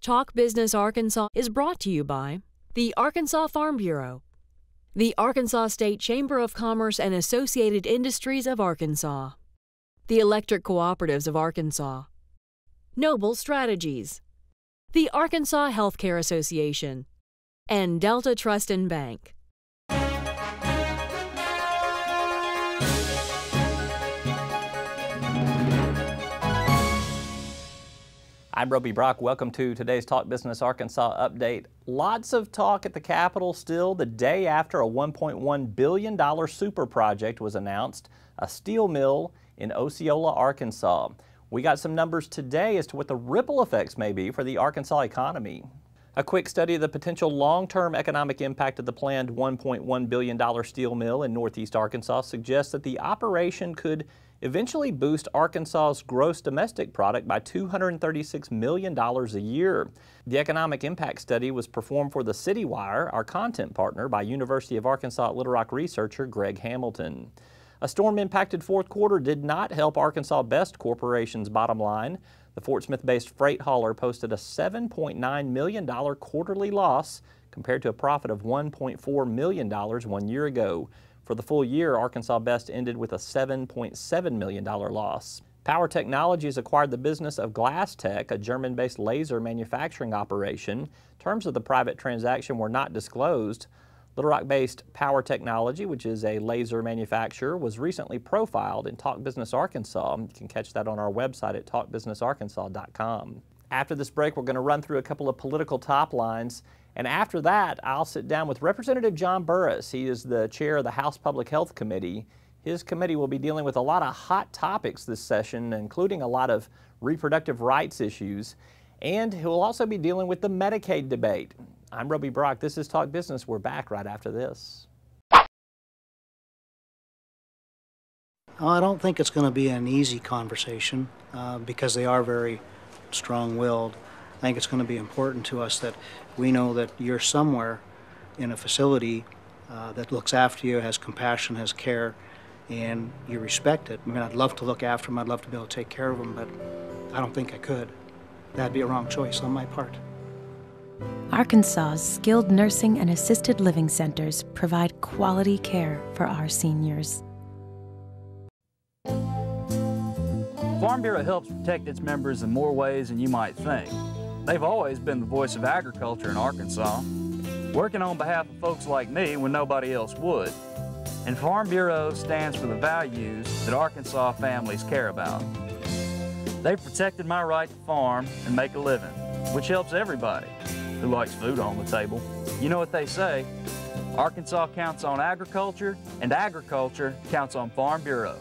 Talk Business Arkansas is brought to you by the Arkansas Farm Bureau, the Arkansas State Chamber of Commerce and Associated Industries of Arkansas, the Electric Cooperatives of Arkansas, Noble Strategies, the Arkansas Healthcare Association, and Delta Trust and Bank. I'm Roby Brock. Welcome to today's Talk Business Arkansas update. Lots of talk at the Capitol still the day after a $1.1 billion super project was announced, a steel mill in Osceola, Arkansas. We got some numbers today as to what the ripple effects may be for the Arkansas economy. A quick study of the potential long-term economic impact of the planned $1.1 billion steel mill in northeast Arkansas suggests that the operation could eventually boost Arkansas's gross domestic product by $236 million a year. The economic impact study was performed for the CityWire, our content partner, by University of Arkansas at Little Rock researcher Greg Hamilton. A storm-impacted fourth quarter did not help Arkansas Best Corporation's bottom line. The Fort Smith-based freight hauler posted a $7.9 million quarterly loss compared to a profit of $1.4 million 1 year ago. For the full year, Arkansas Best ended with a $7.7 million loss. Power Technologies acquired the business of Glass Tech, a German-based laser manufacturing operation. Terms of the private transaction were not disclosed. Little Rock-based Power Technology, which is a laser manufacturer, was recently profiled in Talk Business Arkansas. You can catch that on our website at talkbusinessarkansas.com. After this break, we're going to run through a couple of political top lines. And after that, I'll sit down with Representative John Burris. He is the chair of the House Public Health Committee. His committee will be dealing with a lot of hot topics this session, including a lot of reproductive rights issues. And he'll also be dealing with the Medicaid debate. I'm Roby Brock. This is Talk Business. We're back right after this. I don't think it's going to be an easy conversation because they are very strong-willed. I think it's going to be important to us that we know that you're somewhere in a facility that looks after you, has compassion, has care, and you respect it. I mean, I'd love to look after them, I'd love to be able to take care of them, but I don't think I could. That'd be a wrong choice on my part. Arkansas's skilled nursing and assisted living centers provide quality care for our seniors. Farm Bureau helps protect its members in more ways than you might think. They've always been the voice of agriculture in Arkansas, working on behalf of folks like me when nobody else would. And Farm Bureau stands for the values that Arkansas families care about. They've protected my right to farm and make a living, which helps everybody who likes food on the table. You know what they say, Arkansas counts on agriculture, and agriculture counts on Farm Bureau.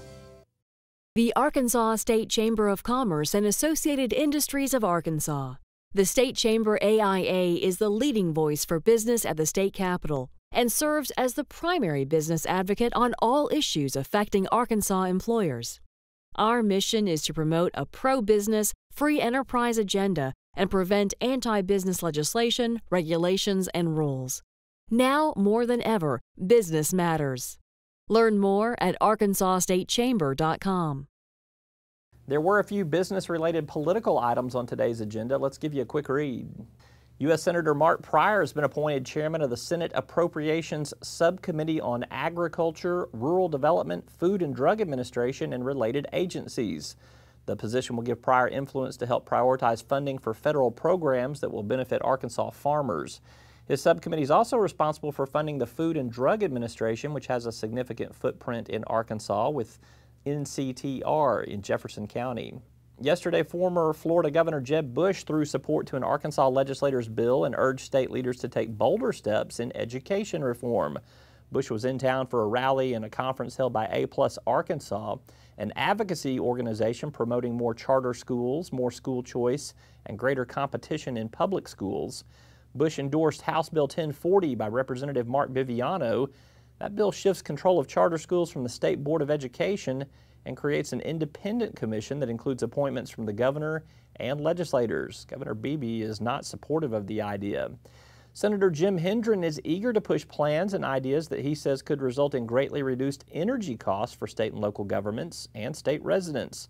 The Arkansas State Chamber of Commerce and Associated Industries of Arkansas. The State Chamber AIA is the leading voice for business at the state capitol and serves as the primary business advocate on all issues affecting Arkansas employers. Our mission is to promote a pro-business, free enterprise agenda and prevent anti-business legislation, regulations, and rules. Now more than ever, business matters. Learn more at arkansasstatechamber.com. There were a few business-related political items on today's agenda. Let's give you a quick read. U.S. Senator Mark Pryor has been appointed chairman of the Senate Appropriations Subcommittee on Agriculture, Rural Development, Food and Drug Administration, and related agencies. The position will give Pryor influence to help prioritize funding for federal programs that will benefit Arkansas farmers. His subcommittee is also responsible for funding the Food and Drug Administration, which has a significant footprint in Arkansas with NCTR in Jefferson County. Yesterday, former Florida Governor Jeb Bush threw support to an Arkansas legislator's bill and urged state leaders to take bolder steps in education reform. Bush was in town for a rally and a conference held by A+ Arkansas, an advocacy organization promoting more charter schools, more school choice, and greater competition in public schools. Bush endorsed House Bill 1040 by Representative Mark Viviano. That bill shifts control of charter schools from the State Board of Education and creates an independent commission that includes appointments from the governor and legislators. Governor Beebe is not supportive of the idea. Senator Jim Hendren is eager to push plans and ideas that he says could result in greatly reduced energy costs for state and local governments and state residents.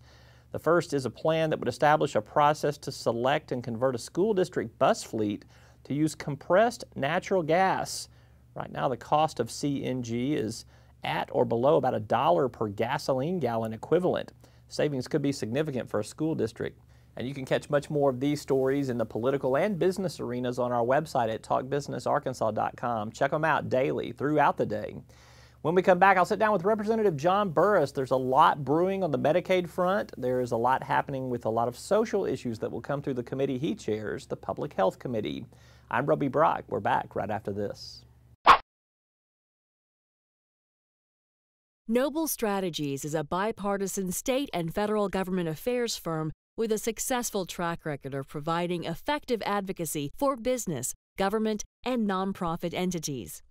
The first is a plan that would establish a process to select and convert a school district bus fleet to use compressed natural gas. Right now, the cost of CNG is at or below about $1 per gasoline gallon equivalent. Savings could be significant for a school district. And you can catch much more of these stories in the political and business arenas on our website at talkbusinessarkansas.com. Check them out daily throughout the day. When we come back, I'll sit down with Representative John Burris. There's a lot brewing on the Medicaid front. There is a lot happening with a lot of social issues that will come through the committee he chairs, the Public Health Committee. I'm Roby Brock. We're back right after this. Noble Strategies is a bipartisan state and federal government affairs firm with a successful track record of providing effective advocacy for business, government, and nonprofit entities.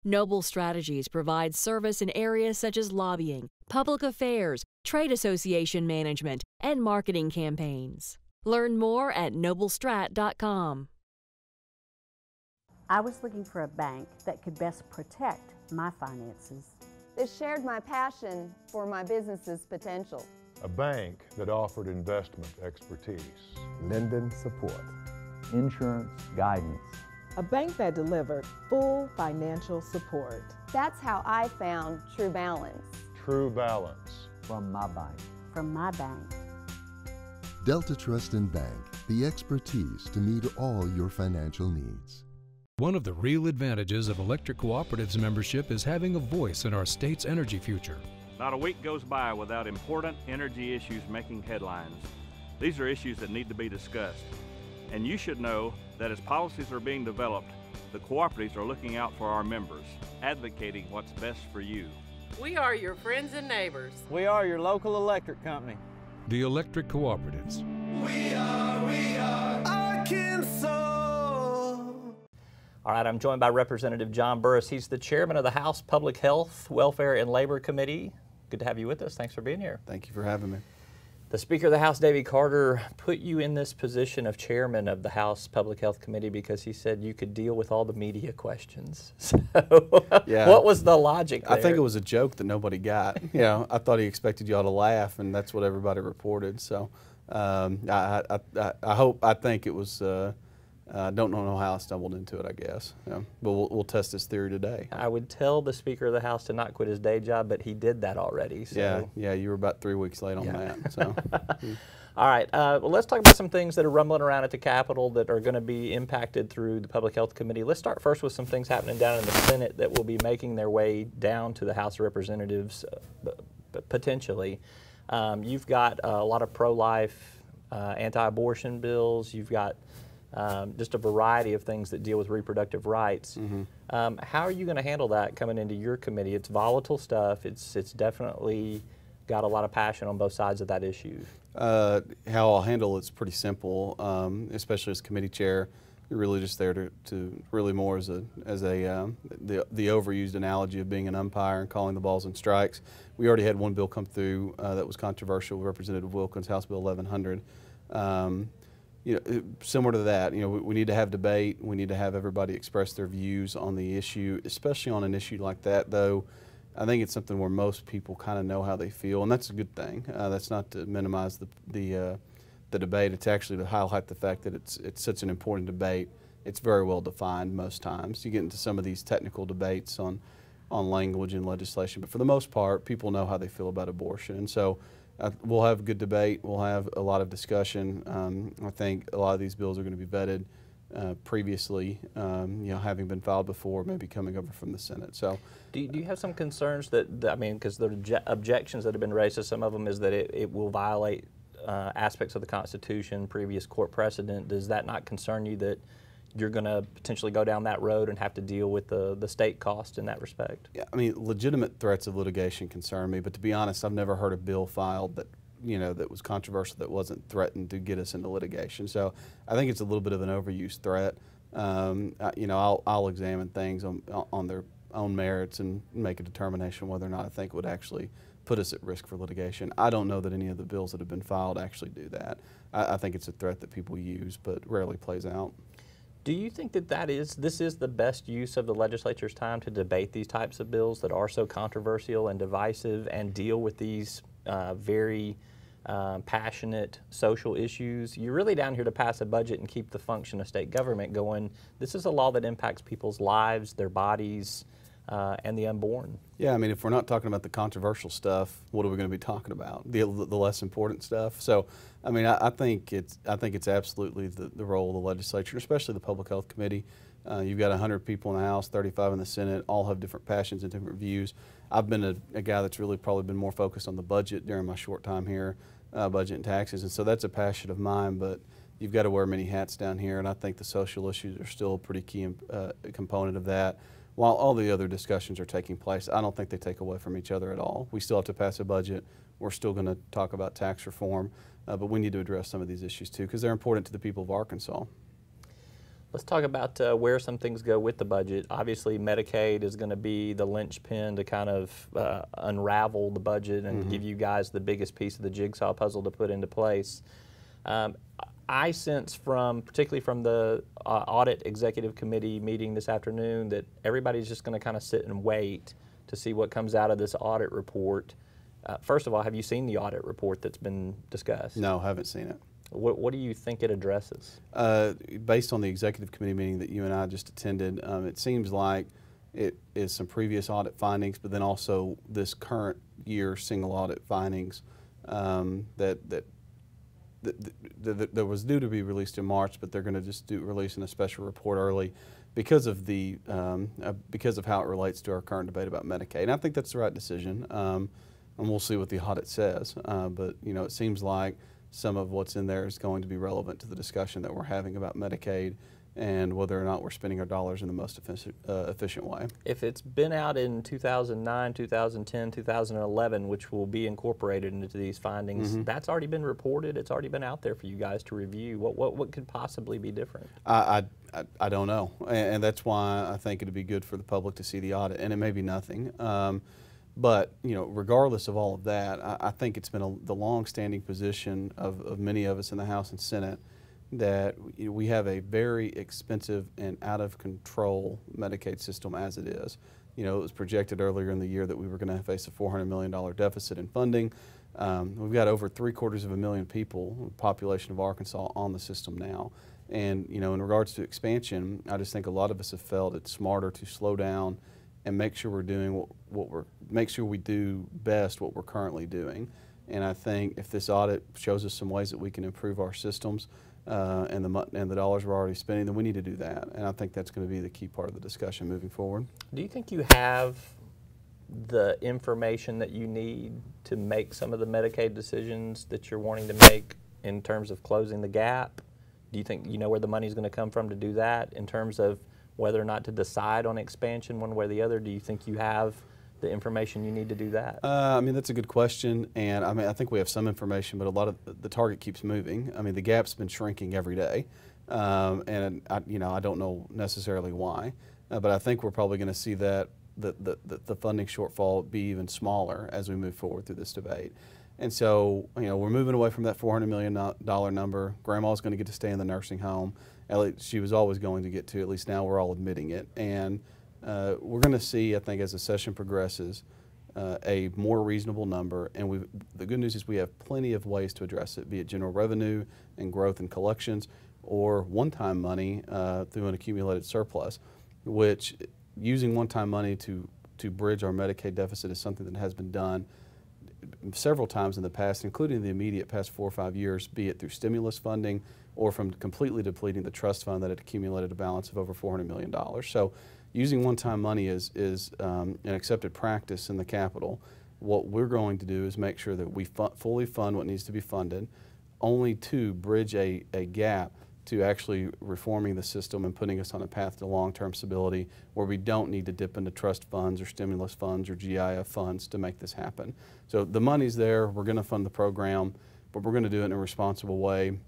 Noble Strategies provides service in areas such as lobbying, public affairs, trade association management, and marketing campaigns. Learn more at noblestrat.com. I was looking for a bank that could best protect my finances. That shared my passion for my business's potential. A bank that offered investment expertise, lending support, insurance guidance. A bank that delivered full financial support. That's how I found True Balance. True Balance. From my bank. From my bank. Delta Trust and Bank, the expertise to meet all your financial needs. One of the real advantages of electric cooperatives membership is having a voice in our state's energy future. Not a week goes by without important energy issues making headlines. These are issues that need to be discussed. And you should know that as policies are being developed, the cooperatives are looking out for our members, advocating what's best for you. We are your friends and neighbors. We are your local electric company. The electric cooperatives. We are Arkansas. All right, I'm joined by Representative John Burris. He's the chairman of the House Public Health, Welfare, and Labor Committee. Good to have you with us. Thanks for being here. Thank you for having me. The Speaker of the House, Davy Carter, put you in this position of chairman of the House Public Health Committee because he said you could deal with all the media questions. So yeah. What was the logic there? I think it was a joke that nobody got. You know, I thought he expected y'all to laugh, and that's what everybody reported. So I think it was, I don't know how I stumbled into it, I guess. Yeah. But we'll test this theory today. I would tell the Speaker of the House to not quit his day job, but he did that already. So. Yeah, you were about 3 weeks late on that. So. All right, well, let's talk about some things that are rumbling around at the Capitol that are going to be impacted through the Public Health Committee. Let's start first with some things happening down in the Senate that will be making their way down to the House of Representatives, potentially. You've got a lot of pro-life, anti-abortion bills. You've got just a variety of things that deal with reproductive rights. Mm-hmm. How are you going to handle that coming into your committee? It's volatile stuff. It's definitely got a lot of passion on both sides of that issue. How I'll handle it's pretty simple, especially as committee chair. You're really just there to really more as the overused analogy of being an umpire and calling the balls and strikes. We already had one bill come through that was controversial, Representative Wilkins, House Bill 1100. You know, similar to that, you know, we need to have debate. We need to have everybody express their views on the issue, especially on an issue like that, though. I think it's something where most people kind of know how they feel, and that's a good thing. That's not to minimize the debate. It's actually to highlight the fact that it's such an important debate. It's very well defined most times. You get into some of these technical debates on language and legislation, but for the most part, people know how they feel about abortion. And so we'll have a good debate. We'll have a lot of discussion. I think a lot of these bills are going to be vetted previously, you know, having been filed before, maybe coming over from the Senate. So, do you have some concerns that I mean, because the objections that have been raised to some of them is that it will violate aspects of the Constitution, previous court precedent. Does that not concern you that you're going to potentially go down that road and have to deal with the state cost in that respect? Yeah, I mean, legitimate threats of litigation concern me, but to be honest, I've never heard a bill filed that, you know, that was controversial that wasn't threatened to get us into litigation. So I think it's a little bit of an overused threat. You know, I'll examine things on their own merits and make a determination whether or not I think it would actually put us at risk for litigation. I don't know that any of the bills that have been filed actually do that. I think it's a threat that people use but rarely plays out. Do you think that this is the best use of the legislature's time to debate these types of bills that are so controversial and divisive and deal with these very passionate social issues. You're really down here to pass a budget and keep the function of state government going. This is a law that impacts people's lives, their bodies, and the unborn. Yeah, I mean, if we're not talking about the controversial stuff, what are we going to be talking about? The less important stuff. So, I mean, I think it's absolutely the role of the legislature, especially the Public Health Committee. You've got 100 people in the House, 35 in the Senate, all have different passions and different views. I've been a guy that's really probably been more focused on the budget during my short time here, budget and taxes, and so that's a passion of mine, but you've got to wear many hats down here, and I think the social issues are still a pretty key component of that. While all the other discussions are taking place, I don't think they take away from each other at all. We still have to pass a budget. We're still going to talk about tax reform, but we need to address some of these issues too because they're important to the people of Arkansas. Let's talk about where some things go with the budget. Obviously, Medicaid is going to be the linchpin to kind of unravel the budget and give you guys the biggest piece of the jigsaw puzzle to put into place. I sense particularly from the Audit Executive Committee meeting this afternoon, that everybody's just going to kind of sit and wait to see what comes out of this audit report. First of all, have you seen the audit report that's been discussed? No, haven't seen it. What do you think it addresses? Based on the Executive Committee meeting that you and I just attended, it seems like it is some previous audit findings, but then also this current year single audit findings that was due to be released in March, but they're going to just releasing a special report early because of how it relates to our current debate about Medicaid. And I think that's the right decision, and we'll see what the audit says. But you know, it seems like some of what's in there is going to be relevant to the discussion that we're having about Medicaid and whether or not we're spending our dollars in the most efficient way. If it's been out in 2009, 2010, 2011, which will be incorporated into these findings, that's already been reported, it's already been out there for you guys to review. What could possibly be different? I don't know, and that's why I think it'd be good for the public to see the audit, and it may be nothing. But you know, regardless of all of that, I think it's been the long-standing position of many of us in the House and Senate that we have a very expensive and out-of-control Medicaid system as it is. You know, it was projected earlier in the year that we were going to face a $400 million deficit in funding. We've got over 750,000 people, population of Arkansas, on the system now. And you know, in regards to expansion, I just think a lot of us have felt it's smarter to slow down and make sure we're doing make sure we do best what we're currently doing. And I think if this audit shows us some ways that we can improve our systems and the dollars we're already spending, then we need to do that. And I think that's going to be the key part of the discussion moving forward. Do you think you have the information that you need to make some of the Medicaid decisions that you're wanting to make in terms of closing the gap? Do you think you know where the money's going to come from to do that? In terms of whether or not to decide on expansion one way or the other, do you think you have the information you need to do that? I mean, that's a good question, and I mean, I think we have some information, but a lot of the target keeps moving. I mean, the gap's been shrinking every day, and I don't know necessarily why, but I think we're probably going to see that the funding shortfall be even smaller as we move forward through this debate. And so, you know, we're moving away from that $400 million number. Grandma's going to get to stay in the nursing home. At least she was always going to get to. At least now we're all admitting it. And we're going to see, I think, as the session progresses, a more reasonable number. And the good news is we have plenty of ways to address it, be it general revenue and growth and collections, or one-time money through an accumulated surplus, which using one-time money to bridge our Medicaid deficit is something that has been done several times in the past, including the immediate past 4 or 5 years, be it through stimulus funding or from completely depleting the trust fund that had accumulated a balance of over $400 million. So using one-time money is an accepted practice in the Capitol. What we're going to do is make sure that we fully fund what needs to be funded, only to bridge a gap to actually reforming the system and putting us on a path to long-term stability where we don't need to dip into trust funds or stimulus funds or GIF funds to make this happen. So the money's there, we're going to fund the program, but we're going to do it in a responsible way,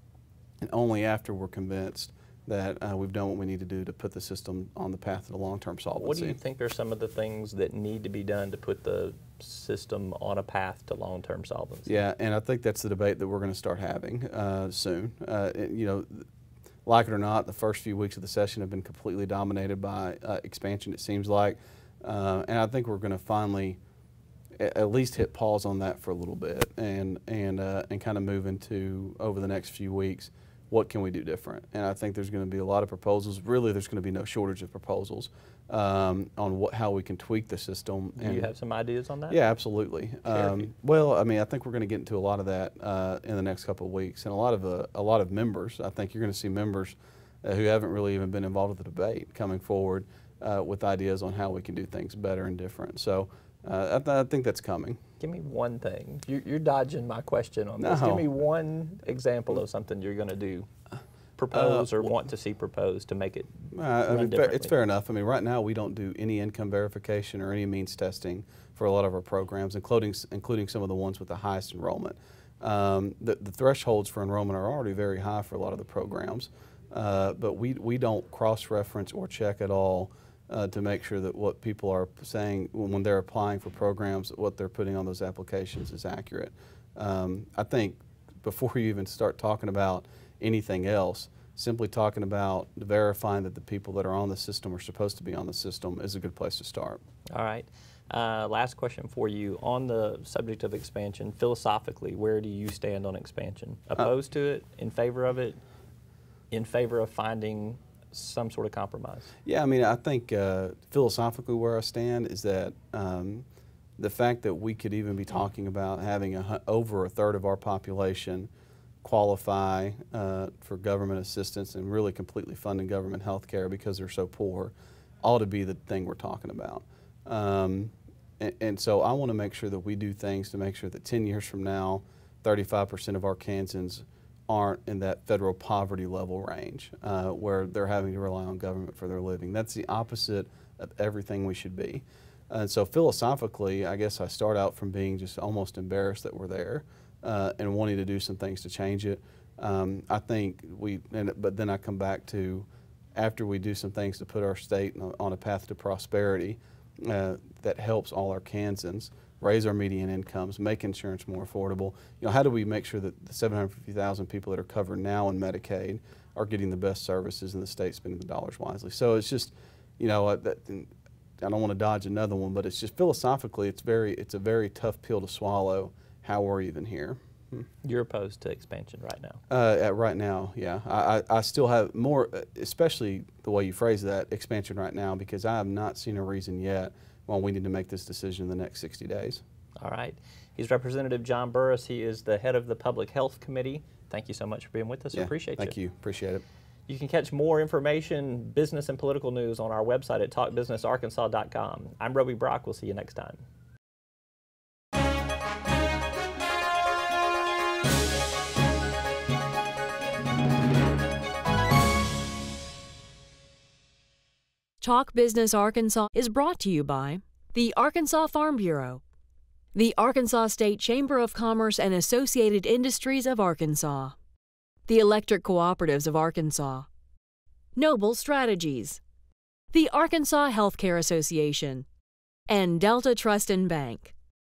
and only after we're convinced that we've done what we need to do to put the system on the path to the long-term solvency. What do you think are some of the things that need to be done to put the system on a path to long-term solvency? Yeah, and I think that's the debate that we're going to start having soon. You know, like it or not, the first few weeks of the session have been completely dominated by expansion, it seems like. And I think we're going to finally at least hit pause on that for a little bit and kind of move into, over the next few weeks, what can we do different? And I think there's going to be a lot of proposals. Really, there's going to be no shortage of proposals on how we can tweak the system. Do you have some ideas on that? Yeah, absolutely. Well, I mean, I think we're going to get into a lot of that in the next couple of weeks, and a lot of members. I think you're going to see members who haven't really even been involved with the debate coming forward with ideas on how we can do things better and different. So I think that's coming. Give me one thing. You're dodging my question on this. No. Give me one example of something you're going to do, propose or want to see proposed to make it run differently. It's fair enough. I mean, right now we don't do any income verification or any means testing for a lot of our programs, including some of the ones with the highest enrollment. The thresholds for enrollment are already very high for a lot of the programs, but we don't cross-reference or check at all to make sure that what people are saying when they're applying for programs, what they're putting on those applications is accurate. I think before you even start talking about anything else, simply talking about verifying that the people that are on the system are supposed to be on the system is a good place to start. All right. Last question for you. On the subject of expansion, philosophically, where do you stand on expansion? Opposed to it? In favor of it? In favor of finding some sort of compromise? Yeah, I mean, I think philosophically where I stand is that the fact that we could even be talking about having over a third of our population qualify for government assistance and really completely funding government health care because they're so poor ought to be the thing we're talking about. And so I want to make sure that we do things to make sure that 10 years from now, 35% of our Kansans aren't in that federal poverty level range where they're having to rely on government for their living. That's the opposite of everything we should be. And so philosophically, I guess I start out from being just almost embarrassed that we're there and wanting to do some things to change it. I think but then I come back to, after we do some things to put our state on a path to prosperity that helps all our Kansans, raise our median incomes, make insurance more affordable. You know, how do we make sure that the 750,000 people that are covered now in Medicaid are getting the best services in the state, spending the dollars wisely? So it's just, you know, I don't want to dodge another one, but it's just philosophically, it's a very tough pill to swallow. How we're even here. You're opposed to expansion right now? Right now, yeah. I still have more, especially the way you phrase that, expansion right now, because I have not seen a reason yet why we need to make this decision in the next 60 days. All right. He's Representative John Burris. He is the head of the Public Health Committee. Thank you so much for being with us. Yeah, we appreciate you. Thank you. Appreciate it. You can catch more information, business and political news on our website at talkbusinessarkansas.com. I'm Roby Brock. We'll see you next time. Talk Business Arkansas is brought to you by the Arkansas Farm Bureau, the Arkansas State Chamber of Commerce and Associated Industries of Arkansas, the Electric Cooperatives of Arkansas, Noble Strategies, the Arkansas Healthcare Association, and Delta Trust and Bank.